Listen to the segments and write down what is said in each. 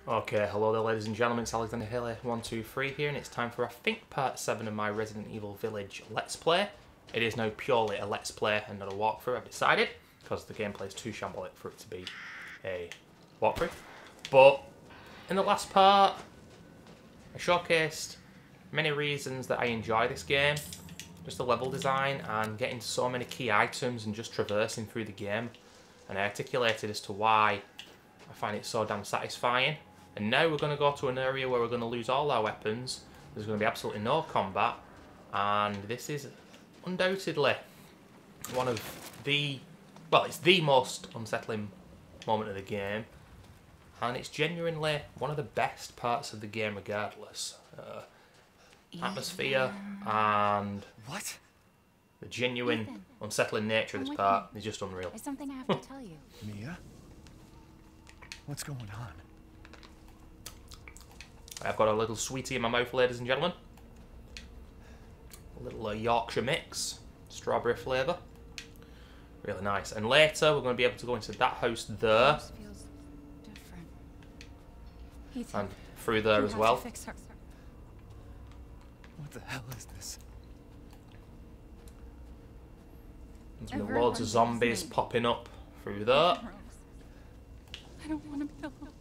Okay, hello there ladies and gentlemen, it's Alexander Haley123 here, and it's time for I think part 7 of my Resident Evil Village Let's Play. It is now purely a Let's Play and not a walkthrough, I've decided, because the gameplay is too shambolic for it to be a walkthrough. But in the last part, I showcased many reasons that I enjoy this game. Just the level design and getting so many key items and just traversing through the game. And I articulated as to why I find it so damn satisfying. And now we're going to go to an area where we're going to lose all our weapons. There's going to be absolutely no combat. And this is undoubtedly one of the... well, it's the most unsettling moment of the game. And it's genuinely one of the best parts of the game regardless. Atmosphere and... what? The genuine unsettling nature of this part is just unreal. There's something I have to tell you. Mia? What's going on? I've got a little sweetie in my mouth, ladies and gentlemen. A little Yorkshire mix, strawberry flavour. Really nice. And later we're going to be able to go into that house there. This feels different. Ethan, And through there you as have well. to fix her. What the hell is this? There's going to be Everyone loads of is zombies me. popping up through there. I don't want to be alone.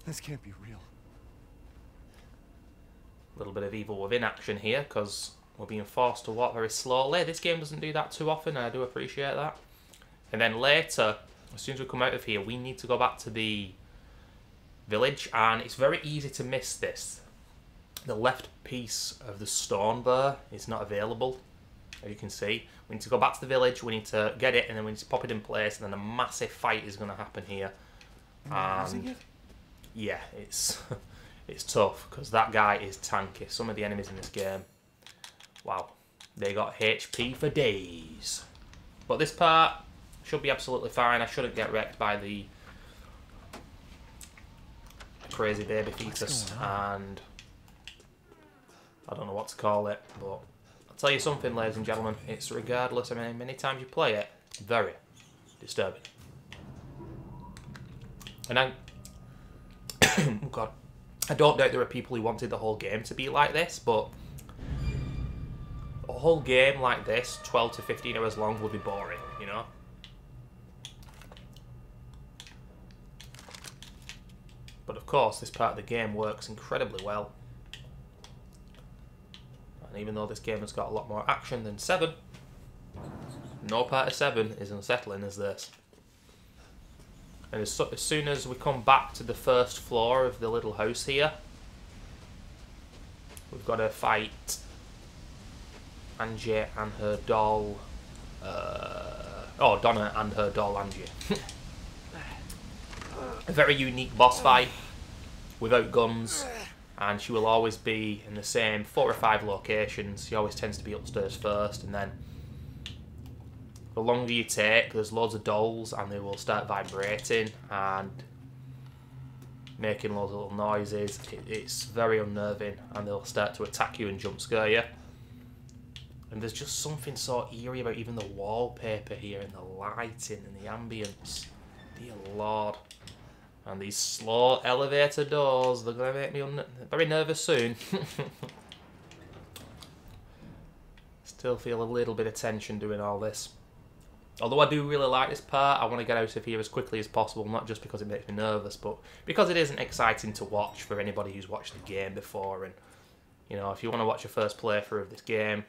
This can't be real. A little bit of Evil Within action here because we're being forced to walk very slowly. This game doesn't do that too often, and I do appreciate that. And then later, as soon as we come out of here, we need to go back to the village, and it's very easy to miss this. The left piece of the stone there is not available, as you can see. We need to go back to the village, we need to get it, and then we need to pop it in place, and then a massive fight is going to happen here. Using it? Yeah, it's it's tough because that guy is tanky. Some of the enemies in this game, wow, they got HP for days. But this part should be absolutely fine. I shouldn't get wrecked by the crazy baby fetus, and I don't know what to call it, but I'll tell you something, ladies and gentlemen, it's regardless of how many times you play it, very disturbing. And oh god, I don't doubt there are people who wanted the whole game to be like this, but a whole game like this, 12 to 15 hours long, would be boring, you know? But of course, this part of the game works incredibly well. And even though this game has got a lot more action than 7, no part of 7 is unsettling as this. And as soon as we come back to the first floor of the little house here, we've got to fight Angie and her doll. Donna and her doll Angie. A very unique boss fight without guns, and she will always be in the same 4 or 5 locations. She always tends to be upstairs first, and then the longer you take, there's loads of dolls and they will start vibrating and making loads of little noises. It's very unnerving, and they'll start to attack you and jump scare you. And there's just something so eerie about even the wallpaper here and the lighting and the ambience. Dear Lord. And these slow elevator doors, they're going to make me very nervous soon. Still feel a little bit of tension doing all this. Although I do really like this part, I want to get out of here as quickly as possible, not just because it makes me nervous, but because it isn't exciting to watch for anybody who's watched the game before. And, you know, if you want to watch a first playthrough of this game,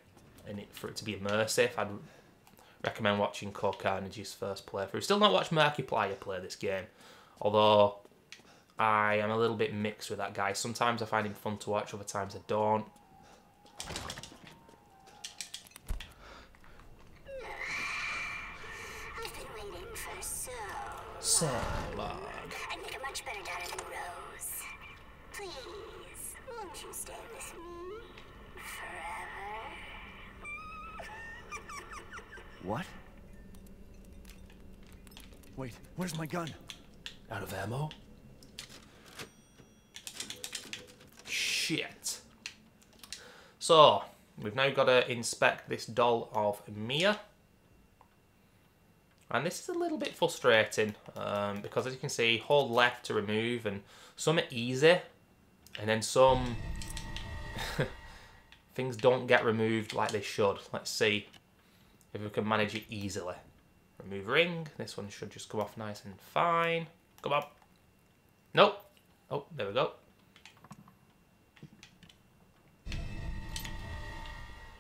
and for it to be immersive, I'd recommend watching Code Carnage's first playthrough. Still not watch Markiplier play this game, although I am a little bit mixed with that guy. Sometimes I find him fun to watch, other times I don't. So long. I'd make a much better daughter than Rose. Please, won't you stay with me forever? What? Wait, where's my gun? Out of ammo? Shit. So, we've now got to inspect this doll of Mia. And this is a little bit frustrating because as you can see, hold left to remove, and some are easy, and then some things don't get removed like they should. Let's see if we can manage it easily. Remove ring. This one should just come off nice and fine. Come on. Nope. Oh, there we go.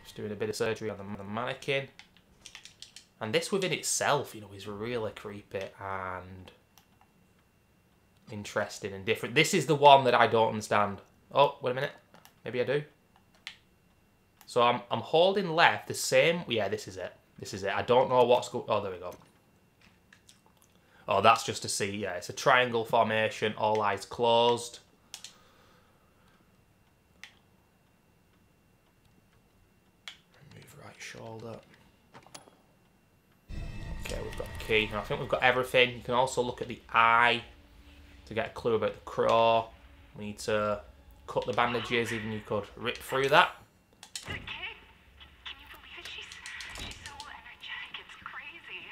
Just doing a bit of surgery on the mannequin. And this within itself, you know, is really creepy and interesting and different. This is the one that I don't understand. Oh, wait a minute. Maybe I do. So I'm holding left the same. Yeah, this is it. This is it. I don't know what's going. Oh, there we go. Oh, that's just to see. Yeah, it's a triangle formation. All eyes closed. Remove right shoulder. Okay, we've got the key. Now, I think we've got everything. You can also look at the eye to get a clue about the crow. We need to cut the bandages, even you could rip through that. The kid? Can you believe it? She's so energetic. It's crazy.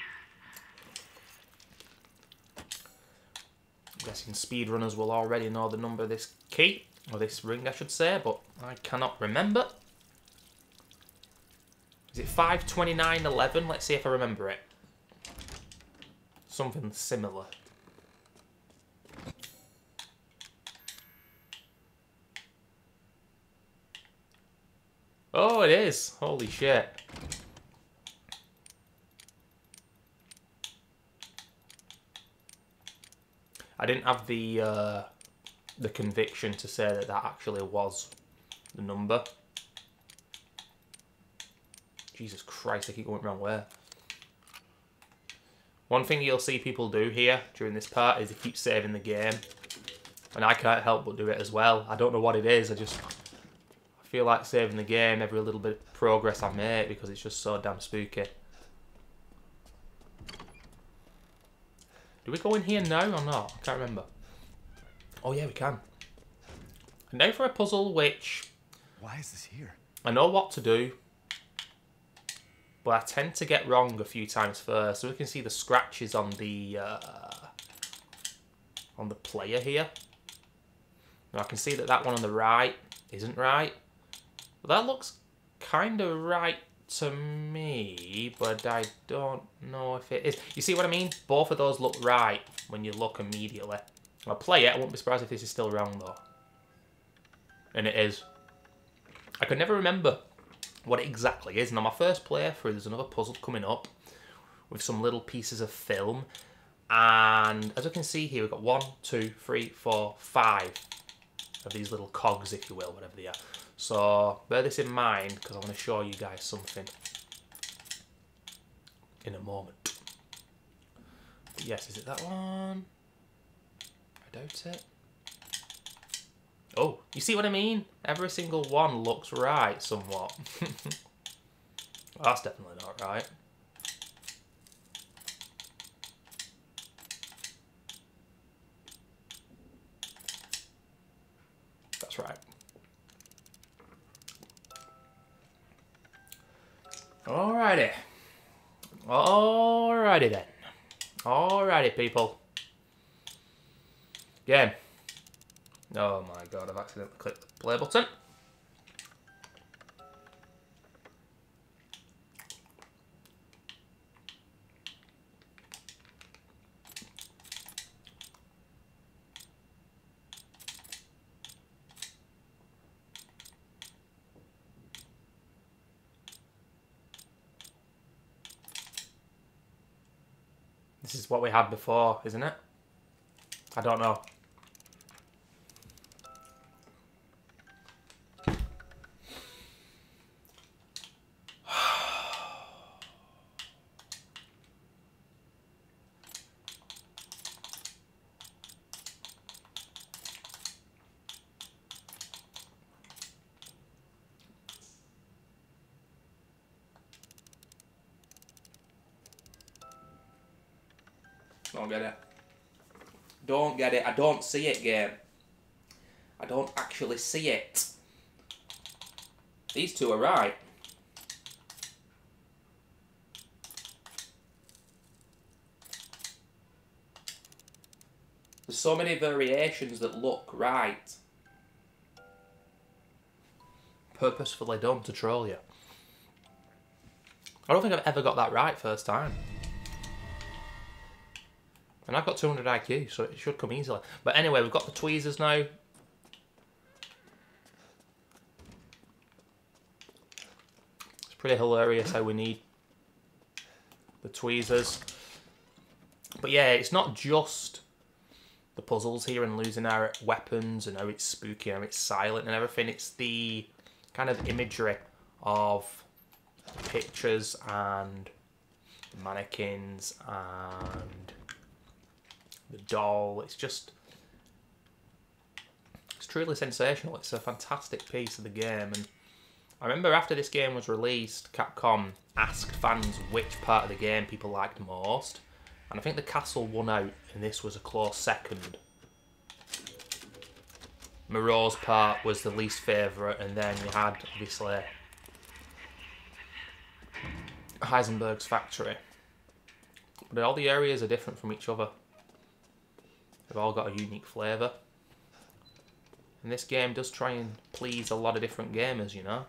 I'm guessing speedrunners will already know the number of this key, or this ring I should say, but I cannot remember. Is it 52911? Let's see if I remember it. Something similar. Oh, it is. Holy shit. I didn't have the conviction to say that that actually was the number. Jesus Christ, I keep going the wrong way. One thing you'll see people do here during this part is they keep saving the game. And I can't help but do it as well. I don't know what it is, I feel like saving the game every little bit of progress I make because it's just so damn spooky. Do we go in here now or not? I can't remember. Oh yeah, we can. And now for a puzzle which... Why is this here? I know what to do, but I tend to get wrong a few times first. So we can see the scratches on the player here. Now I can see that that one on the right isn't right. But that looks kind of right to me, but I don't know if it is. You see what I mean? Both of those look right when you look immediately. I'll play it. I won't be surprised if this is still wrong though. And it is. I can never remember what it exactly is. And on my first playthrough, there's another puzzle coming up with some little pieces of film. And as you can see here, we've got 1, 2, 3, 4, 5 of these little cogs, if you will, whatever they are. So bear this in mind because I want to show you guys something in a moment. But yes, is it that one? I doubt it. Oh, you see what I mean? Every single one looks right somewhat. Well, that's definitely not right. That's right. Alrighty. Alrighty then. Alrighty, people. Game. Oh my god, I've accidentally clicked the play button. This is what we had before, isn't it? I don't know. Don't get it. Don't get it. I don't see it, game. I don't actually see it. These two are right. There's so many variations that look right. Purposefully done to troll you. I don't think I've ever got that right first time. And I've got 200 IQ, so it should come easily. But anyway, we've got the tweezers now. It's pretty hilarious how we need the tweezers. But yeah, it's not just the puzzles here and losing our weapons and how it's spooky and how it's silent and everything. It's the kind of imagery of the pictures and the mannequins and the doll. It's truly sensational. It's a fantastic piece of the game. And I remember after this game was released, Capcom asked fans which part of the game people liked most. And I think the castle won out, and this was a close second. Moreau's part was the least favourite, and then you had, obviously, Heisenberg's factory. But all the areas are different from each other. They've all got a unique flavour. And this game does try and please a lot of different gamers, you know.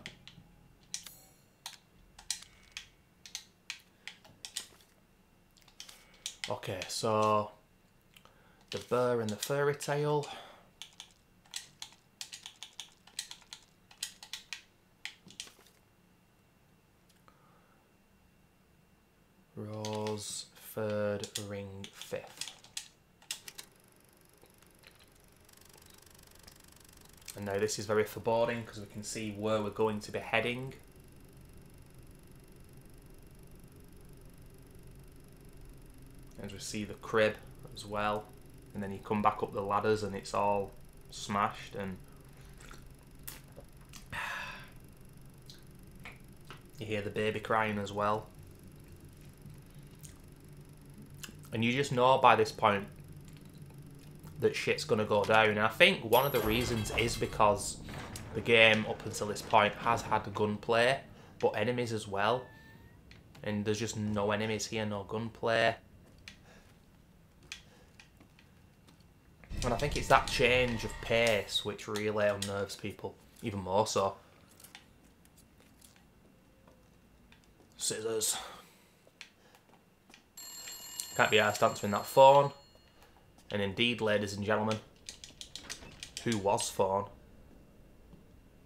Okay, so the bear and the fairy tale. Rose, third, ring, fifth. And now this is very foreboding because we can see where we're going to be heading. As we see the crib as well. And then you come back up the ladders and it's all smashed, and you hear the baby crying as well. And you just know by this point that shit's gonna go down. And I think one of the reasons is because the game up until this point has had gunplay, but enemies as well. And there's just no enemies here, no gunplay. And I think it's that change of pace which really unnerves people, even more so. Scissors. Can't be arsed answering that phone. And indeed, ladies and gentlemen, who was phone?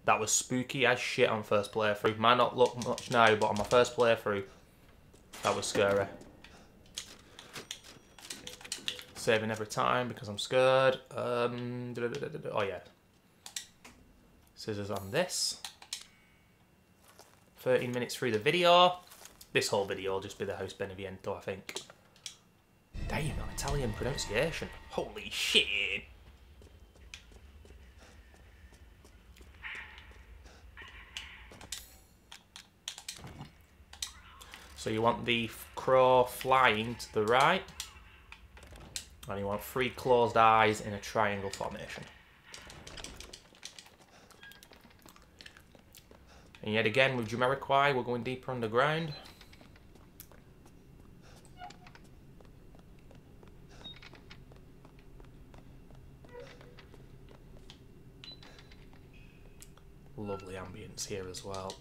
That was spooky as shit on first playthrough. Might not look much now, but on my first playthrough, that was scary. Saving every time because I'm scared. Oh yeah. Scissors on this. 13 minutes through the video. This whole video will just be the House Beneviento, I think. Damn, Italian pronunciation. Holy shit. So you want the crow flying to the right. And you want 3 closed eyes in a triangle formation. And yet again with Jamiroquai, we're going deeper underground. Lovely ambience here as well.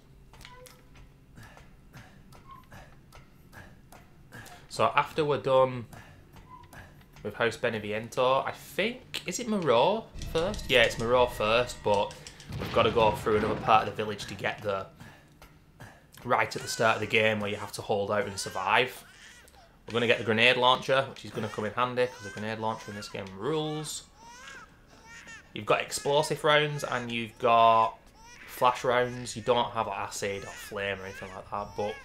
So after we're done with House Beneviento, I think, is it Moreau first? Yeah, it's Moreau first, but we've got to go through another part of the village to get there. Right at the start of the game where you have to hold out and survive. We're going to get the grenade launcher, which is going to come in handy because the grenade launcher in this game rules. You've got explosive rounds and you've got flash rounds. You don't have acid or flame or anything like that, but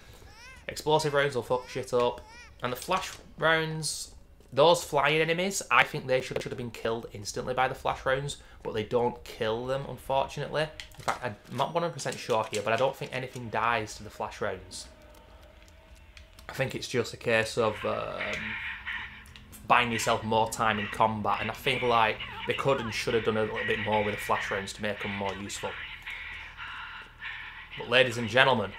explosive rounds will fuck shit up. And the flash rounds, those flying enemies, I think they should have been killed instantly by the flash rounds, but they don't kill them, unfortunately. In fact, I'm not 100% sure here, but I don't think anything dies to the flash rounds. I think it's just a case of buying yourself more time in combat, and I feel like they could and should have done a little bit more with the flash rounds to make them more useful. But ladies and gentlemen,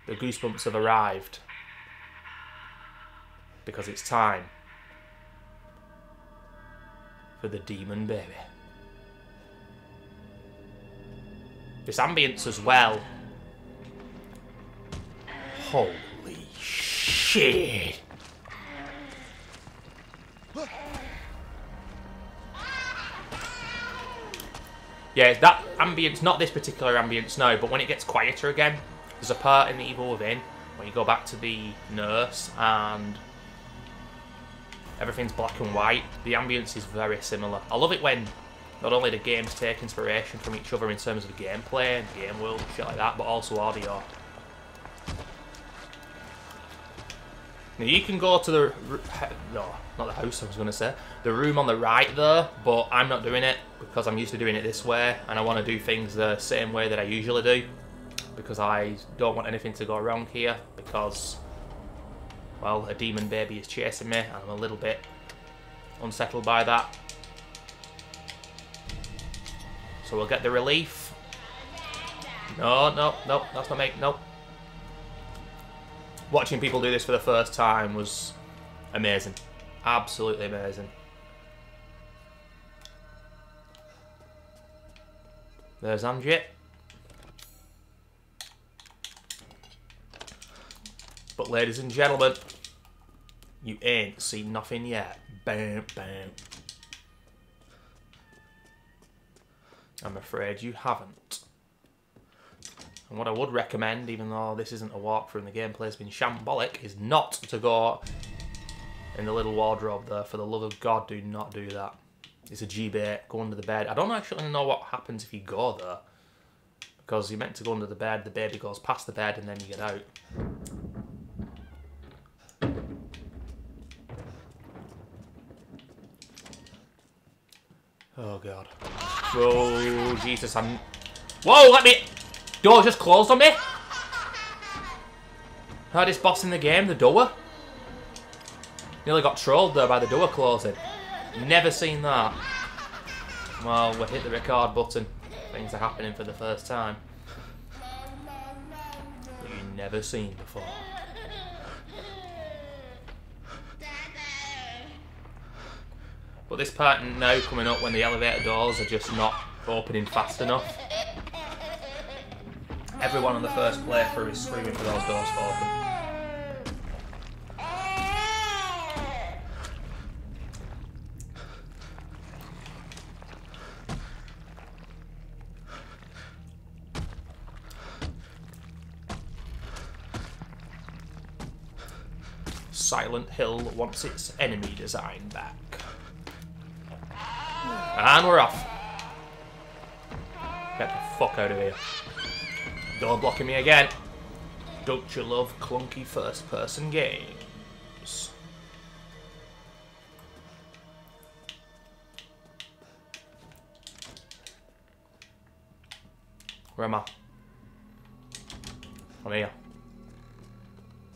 the goosebumps have arrived. Because it's time for the demon baby. This ambience as well. Holy shit. Yeah, that ambience, not this particular ambience, no, but when it gets quieter again, there's a part in The Evil Within when you go back to the nurse and everything's black and white. The ambience is very similar. I love it when not only the games take inspiration from each other in terms of gameplay and game world and shit like that, but also audio. Now you can go to the... no, not the house I was going to say. The room on the right there, but I'm not doing it because I'm used to doing it this way and I want to do things the same way that I usually do because I don't want anything to go wrong here because, well, a demon baby is chasing me and I'm a little bit unsettled by that. So we'll get the relief. No, no, no, that's not me, no. Watching people do this for the first time was amazing. Absolutely amazing. There's Angie. But ladies and gentlemen, you ain't seen nothing yet. Bam, bam. I'm afraid you haven't. And what I would recommend, even though this isn't a walkthrough and the gameplay's been shambolic, is not to go in the little wardrobe there. For the love of God, do not do that. It's a G-bait. Go under the bed. I don't actually know what happens if you go there. Because you're meant to go under the bed, the baby goes past the bed, and then you get out. Oh, God. Oh, Jesus, I'm... Whoa, let me... Door just closed on me? Hardest boss in the game, the door. Nearly got trolled there by the door closing. Never seen that. Well, we hit the record button. Things are happening for the first time. That you've never seen before. But this part now coming up when the elevator doors are just not opening fast enough. Everyone on the first playthrough is screaming for those doors to open. Silent Hill wants its enemy design back. And we're off. Get the fuck out of here. Door blocking me again. Don't you love clunky first-person games? Where am I? I'm here.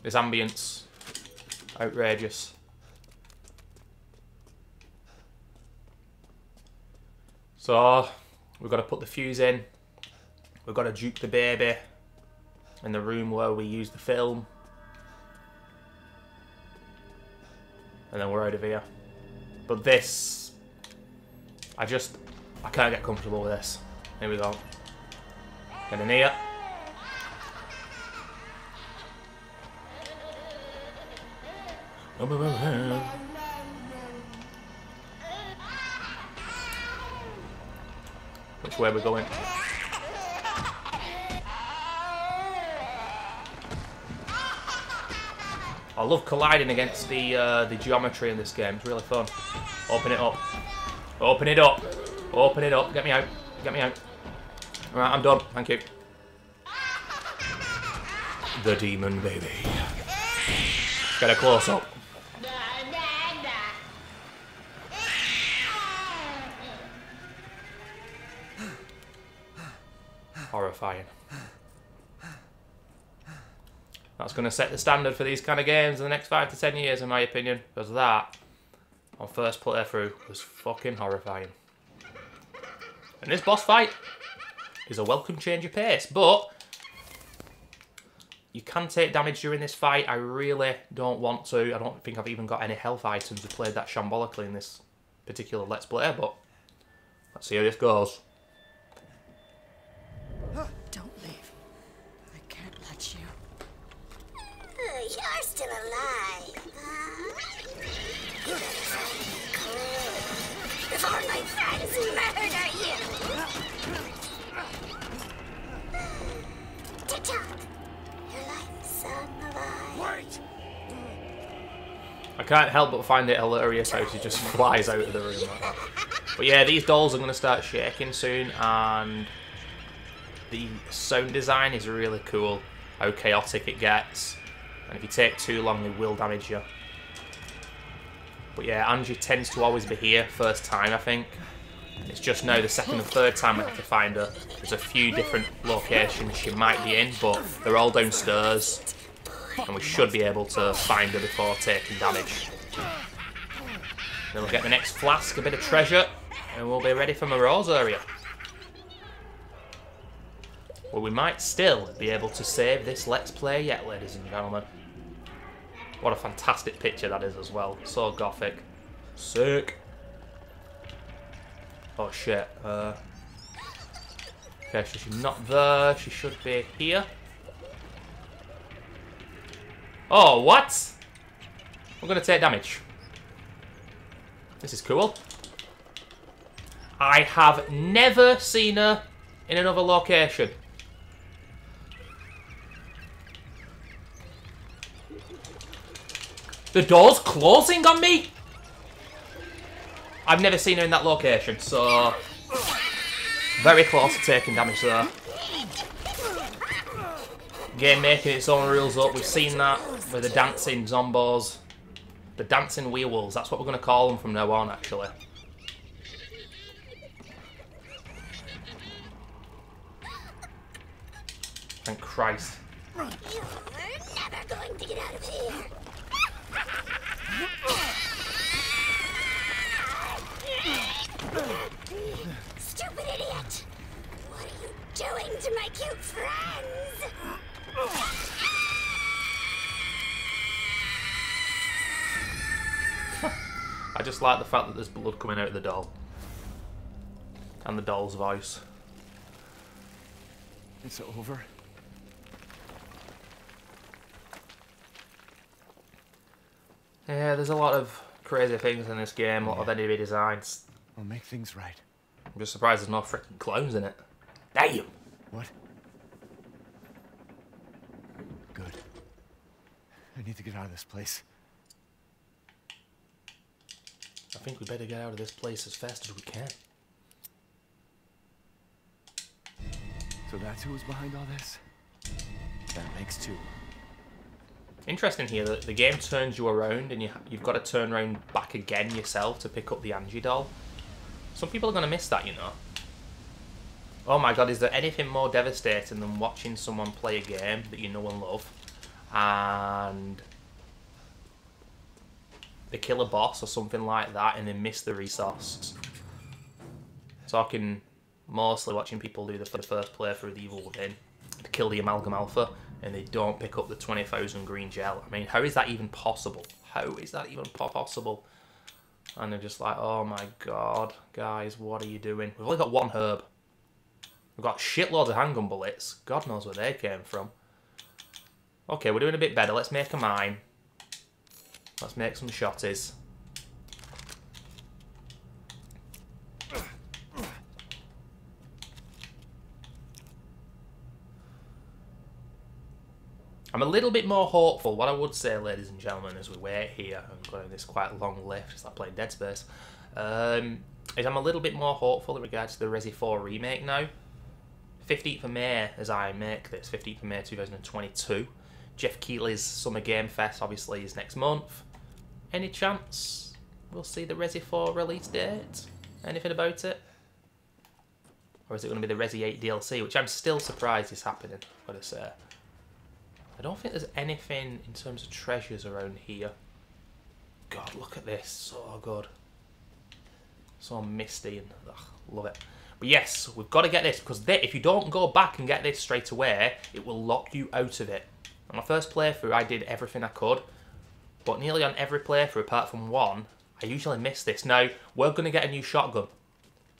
This ambience. Outrageous. So, we've got to put the fuse in. We've got to juke the baby in the room where we use the film. And then we're out of here. But this... I can't get comfortable with this. Here we go. Get in here. Which way we're going? I love colliding against the geometry in this game. It's really fun. Open it up. Open it up. Open it up. Get me out. Get me out. Alright, I'm done. Thank you. The demon baby. Get a close up. Horrifying. That's going to set the standard for these kind of games in the next 5 to 10 years, in my opinion. Because that, on first playthrough, was fucking horrifying. And this boss fight is a welcome change of pace, but you can take damage during this fight. I really don't want to. I don't think I've even got any health items. We played that shambolically in this particular Let's Play, but let's see how this goes. Don't leave. I can't let you. You're still alive, huh? You better find me cool before my friends murder you. Tick-tock, your life's song of life. Wait! I can't help but find it hilarious how she just flies out of the room like that. But yeah, these dolls are going to start shaking soon, and the sound design is really cool, how chaotic it gets. And if you take too long, they will damage you. But yeah, Angie tends to always be here first time, I think. It's just now the second and third time I have to find her. There's a few different locations she might be in, but they're all downstairs. And we should be able to find her before taking damage. Then we'll get the next flask, a bit of treasure, and we'll be ready for Moreau's area. Well, we might still be able to save this Let's Play yet, ladies and gentlemen. What a fantastic picture that is as well. So gothic. Sick. Oh shit. Okay, so she's not there. She should be here. Oh, what? We're going to take damage. This is cool. I have never seen her in another location. The door's closing on me? I've never seen her in that location, so... very close to taking damage there. Game making its own rules up. We've seen that with the dancing zombos. The dancing werewolves, that's what we're going to call them from now on, actually. Thank Christ. You're never going to get out of here. Stupid idiot! What are you doing to my cute friends? I just like the fact that there's blood coming out of the doll. And the doll's voice. It's over. Yeah, there's a lot of crazy things in this game, a lot of enemy designs. We'll make things right. I'm just surprised there's no freaking clones in it. Damn! What? Good. I need to get out of this place. I think we better get out of this place as fast as we can. So that's who was behind all this? That makes two. Interesting here that the game turns you around and you've got to turn around back again yourself to pick up the Angie doll. Some people are going to miss that, you know. Oh my god, is there anything more devastating than watching someone play a game that you know and love and they kill a boss or something like that and they miss the resources? Talking mostly watching people do the first playthrough of the Evil Within to kill the Amalgam Alpha and they don't pick up the 20,000 green gel. I mean, how is that even possible? How is that even possible? And they're just like, oh my god, guys, what are you doing? We've only got one herb. We've got shitloads of handgun bullets. God knows where they came from. Okay, we're doing a bit better. Let's make a mine. Let's make some shotties. I'm a little bit more hopeful. What I would say, ladies and gentlemen, as we wait here and go down this quite long lift, it's like playing Dead Space, is I'm a little bit more hopeful in regards to the Resi 4 remake now. 15th of May, as I make this, 15th of May 2022. Jeff Keighley's Summer Game Fest, obviously, is next month. Any chance we'll see the Resi 4 release date? Anything about it? Or is it going to be the Resi 8 DLC, which I'm still surprised is happening, I've got to say. I don't think there's anything in terms of treasures around here. God, look at this. So good. So misty and ugh, love it. But yes, we've got to get this because if you don't go back and get this straight away, it will lock you out of it. On my first playthrough, I did everything I could. But nearly on every playthrough, apart from one, I usually miss this. Now, we're going to get a new shotgun.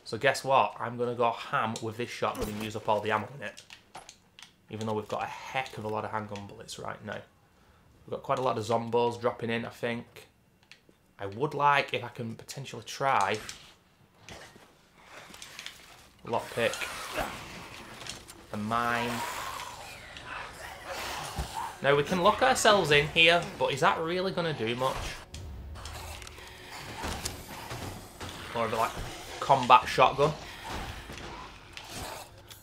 So guess what? I'm going to go ham with this shotgun and use up all the ammo in it. Even though we've got a heck of a lot of handgun bullets right now. We've got quite a lot of zombos dropping in, I think. I would like, if I can potentially try, lockpick, a mine. Now we can lock ourselves in here, but is that really going to do much? More of a like combat shotgun.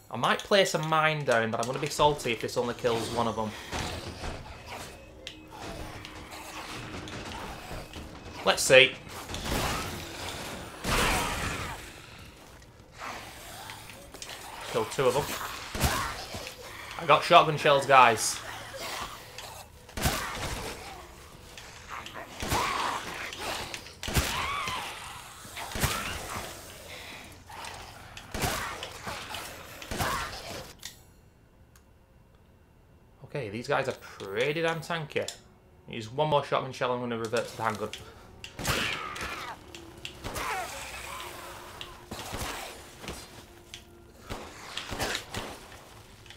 I might place a mine down, but I'm going to be salty if this only kills one of them. Let's see. Killed 2 of them. I got shotgun shells, guys. Okay, these guys are pretty damn tanky. Use one more shotgun shell, I'm going to revert to the handgun.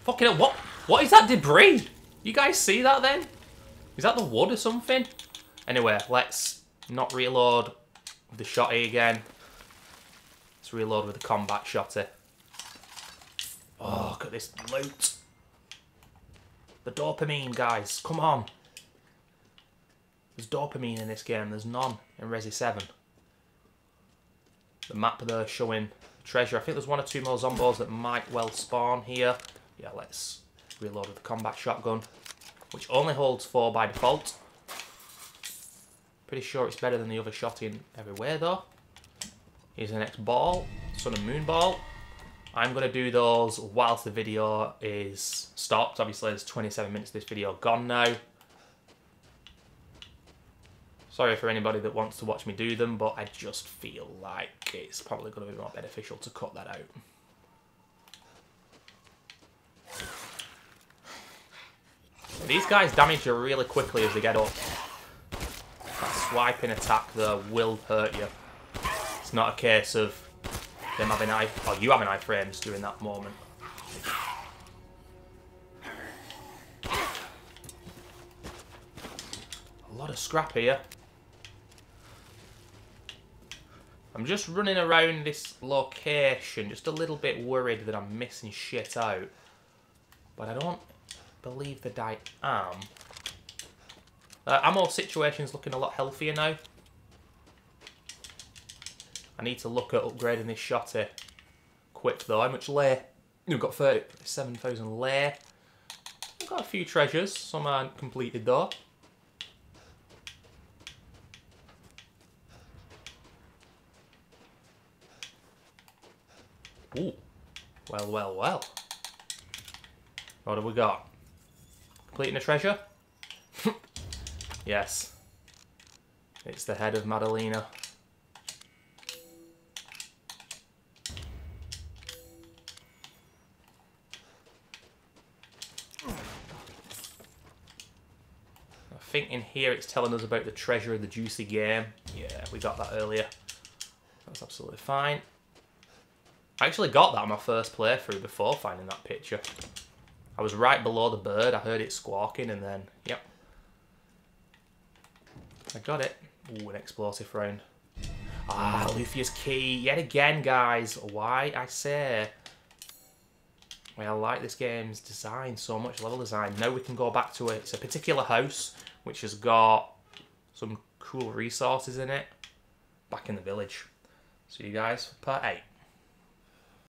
Fucking hell, what is that debris? You guys see that then? Is that the wood or something? Anyway, let's not reload with the shotty again. Let's reload with the combat shotty. Oh, look at this loot. The dopamine, guys, come on. There's dopamine in this game, there's none in Resi 7. The map there showing treasure. I think there's 1 or 2 more zombos that might well spawn here. Yeah, let's reload with the combat shotgun, which only holds 4 by default. Pretty sure it's better than the other shot in every way though. Here's the next ball, Sun and Moon ball. I'm going to do those whilst the video is stopped. Obviously, there's 27 minutes of this video gone now. Sorry for anybody that wants to watch me do them, but I just feel like it's probably going to be more beneficial to cut that out. These guys damage you really quickly as they get up. That swiping attack there will hurt you. It's not a case of them having or you having iframes during that moment. A lot of scrap here. I'm just running around this location, just a little bit worried that I'm missing shit out. But I don't believe that I am. Ammo situation's looking a lot healthier now. I need to look at upgrading this shotty quick though. How much lay? We've got 37,000 lay. I've got a few treasures, some aren't completed though. Ooh, well, well, well. What have we got? Completing a treasure? Yes. It's the head of Madalena. I think in here it's telling us about the treasure of the juicy game. Yeah, we got that earlier. That's absolutely fine. I actually got that on my first playthrough before finding that picture. I was right below the bird, I heard it squawking and then, yep. I got it. Ooh, an explosive round. Ah, Lufia's key. Yet again, guys. Why I say. I like this game's design so much, level design. Now we can go back to it. It's a particular house which has got some cool resources in it. Back in the village. See you guys for part 8.